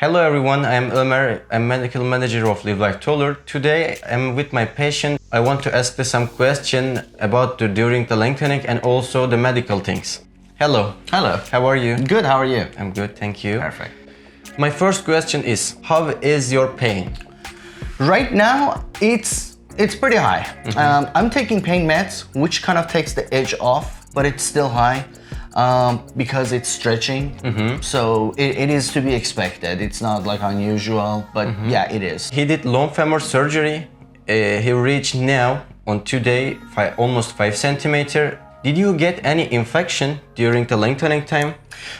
Hello everyone, I am Ömer. I'm medical manager of Limbslengthening. Today I'm with my patient. I want to ask some question about during the lengthening and also the medical things. Hello. Hello. How are you? Good, how are you? I'm good, thank you. Perfect. My first question is, how is your pain? Right now, it's pretty high. I'm taking pain meds, which kind of takes the edge off, but it's still high. Because it's stretching, so it is to be expected. It's not like unusual, but yeah, it is. He did long femur surgery. He reached now on today almost 5 centimeter. Did you get any infection during the lengthening time?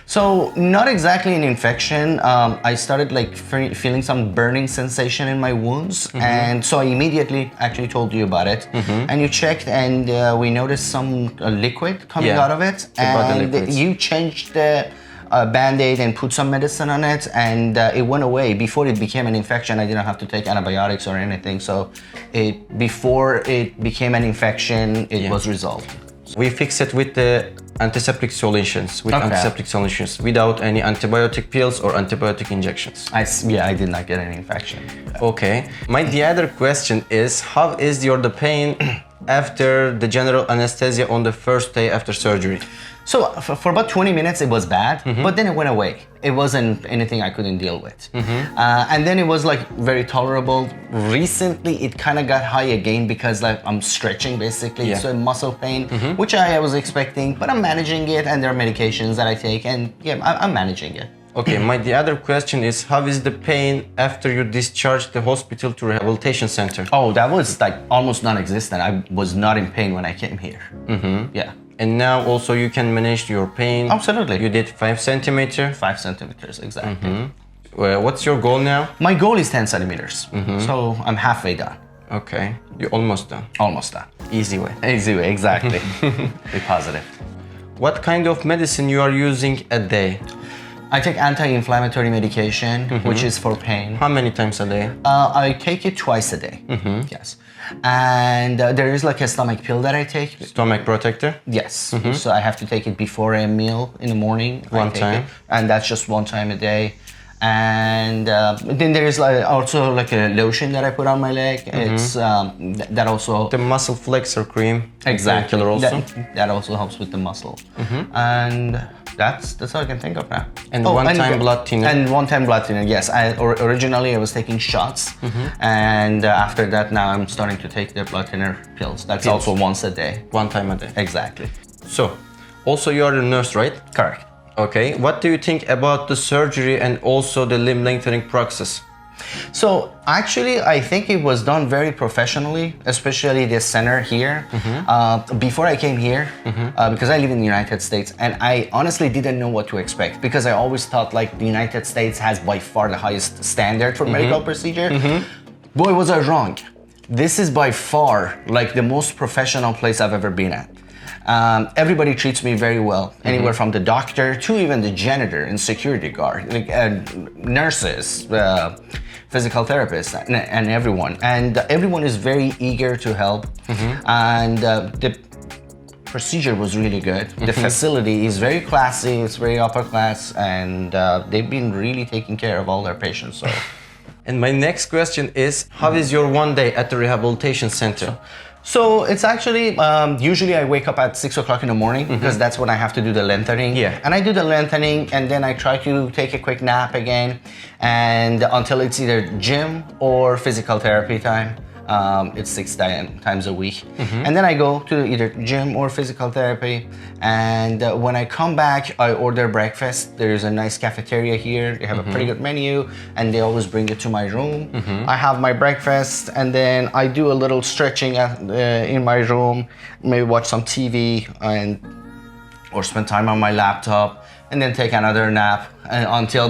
So not exactly an infection. I started like feeling some burning sensation in my wounds, and so I immediately actually told you about it. And you checked, and we noticed some liquid coming out of it, and you changed the band-aid and put some medicine on it, and it went away. Before it became an infection, I didn't have to take antibiotics or anything. So before it became an infection, it was resolved. We fix it with the antiseptic solutions, without any antibiotic pills or antibiotic injections. I did not get any infection. Okay. The other question is, how is the pain after the general anesthesia on the first day after surgery? So for about 20 minutes it was bad, but then it went away. It wasn't anything I couldn't deal with. And then it was like very tolerable. Recently it kind of got high again because like I'm stretching basically, so muscle pain, which I was expecting, but I'm managing it, and there are medications that I take, and yeah, I'm managing it. Okay, the other question is, how is the pain after you discharged the hospital to rehabilitation center? Oh, that was like almost non-existent. I was not in pain when I came here. Yeah. And now also you can manage your pain. Absolutely. You did 5 centimeter. 5 centimeters, exactly. What's your goal now? My goal is 10 centimeters. So I'm halfway done. Okay, you're almost done. Almost done. Easy way. Easy way, exactly. Be positive. What kind of medicine you are using a day? I take anti-inflammatory medication, which is for pain. How many times a day? I take it twice a day. Yes. And there is like a stomach pill that I take. Stomach protector? Yes. So I have to take it before a meal in the morning. One time. And that's just one time a day. And then there is like also like a lotion that I put on my leg. It's that also... The muscle flexor cream. Exactly. Also. That also helps with the muscle. And that's all I can think of now. And one-time blood thinner. And one-time blood thinner, yes. Originally I was taking shots, and after that now I'm starting to take the blood thinner pills. That's also once a day. One time a day. Exactly. So, also you are a nurse, right? Correct. Okay. What do you think about the surgery and also the limb lengthening process? So actually, I think it was done very professionally, especially the center here. Before I came here, because I live in the United States, and I honestly didn't know what to expect, because I always thought like the United States has by far the highest standard for medical procedure. Boy, was I wrong. This is by far like the most professional place I've ever been at. Everybody treats me very well, anywhere from the doctor to even the janitor and security guard, like, nurses, physical therapists, and everyone. And everyone is very eager to help. And the procedure was really good. The facility is very classy, it's very upper class, and they've been really taking care of all their patients. So. And my next question is, how is your one day at the rehabilitation center? So it's actually, usually I wake up at 6 o'clock in the morning, because that's when I have to do the lengthening. Yeah. And I do the lengthening, and then I try to take a quick nap again, and until it's either gym or physical therapy time. It's 6 times a week. And then I go to either gym or physical therapy. And when I come back, I order breakfast. There's a nice cafeteria here. They have a pretty good menu, and they always bring it to my room. I have my breakfast, and then I do a little stretching in my room, maybe watch some TV, or spend time on my laptop, and then take another nap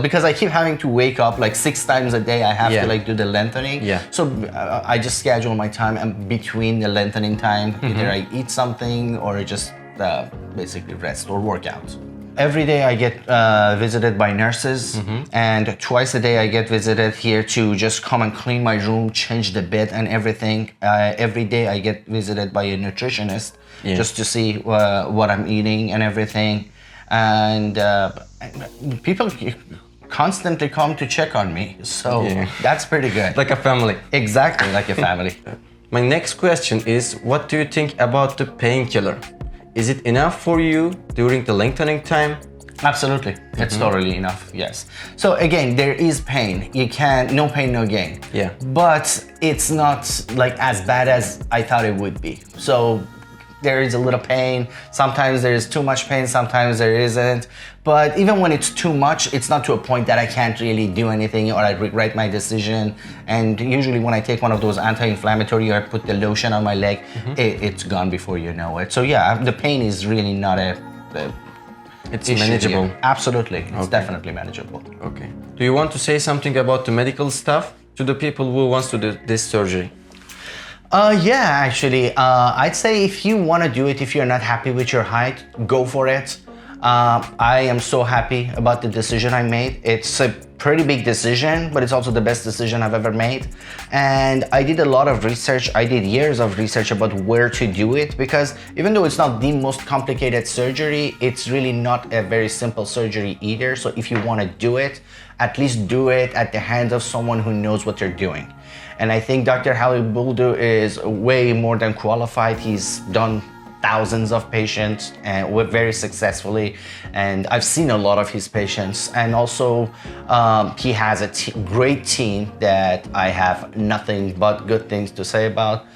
because I keep having to wake up like 6 times a day. I have to like do the lengthening. So I just schedule my time, and between the lengthening time, either I eat something or I just basically rest or work out. Every day I get visited by nurses, and twice a day I get visited here to just come and clean my room, change the bed and everything. Every day I get visited by a nutritionist just to see what I'm eating and everything. And people constantly come to check on me. So Yeah. that's pretty good. Like a family. Exactly, like a family. My next question is, what do you think about the painkiller? Is it enough for you during the lengthening time? Absolutely, it's totally enough, yes. So again, there is pain. You can, no pain, no gain. Yeah. But it's not like as bad as I thought it would be. So there is a little pain. Sometimes there is too much pain, sometimes there isn't. But even when it's too much, it's not to a point that I can't really do anything or I regret my decision. And usually when I take one of those anti-inflammatory or I put the lotion on my leg, it's gone before you know it. So yeah, the pain is really not a It's issue manageable. here. Absolutely, it's definitely manageable. Okay. Do you want to say something about the medical stuff to the people who wants to do this surgery? Yeah, actually, I'd say if you want to do it, if you're not happy with your height, go for it. I am so happy about the decision I made. It's a pretty big decision, but it's also the best decision I've ever made. And I did a lot of research. I did years of research about where to do it, because even though it's not the most complicated surgery, it's really not a very simple surgery either. So if you want to do it, at least do it at the hands of someone who knows what they're doing. And I think Dr. Halil Buldu is way more than qualified. He's done thousands of patients and very successfully, and I've seen a lot of his patients. And also he has a great team that I have nothing but good things to say about.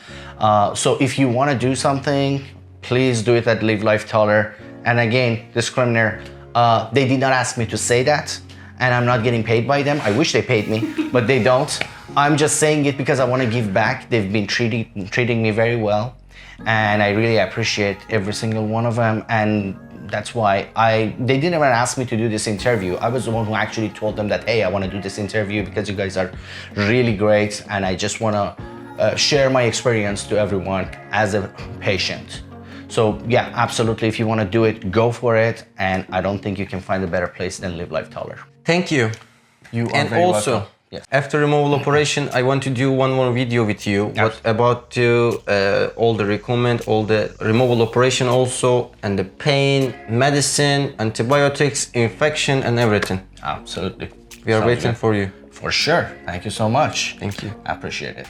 So if you want to do something, please do it at Live Life Taller. And again, disclaimer, they did not ask me to say that, and I'm not getting paid by them. I wish they paid me, but they don't. I'm just saying it because I want to give back. They've been treating me very well, and I really appreciate every single one of them. And that's why they didn't even ask me to do this interview. I was the one who actually told them that, hey, I want to do this interview because you guys are really great, and I just want to share my experience to everyone as a patient. So yeah, absolutely, if you want to do it, go for it. And I don't think you can find a better place than Live Life Taller. Thank you. You are And very also, welcome. Yes. after removal operation, I want to do one more video with you. What about all the recommend, all the removal operation also, and the pain, medicine, antibiotics, infection, and everything. Absolutely. We are Sounds waiting good. for you. For sure. Thank you so much. Thank you. I appreciate it.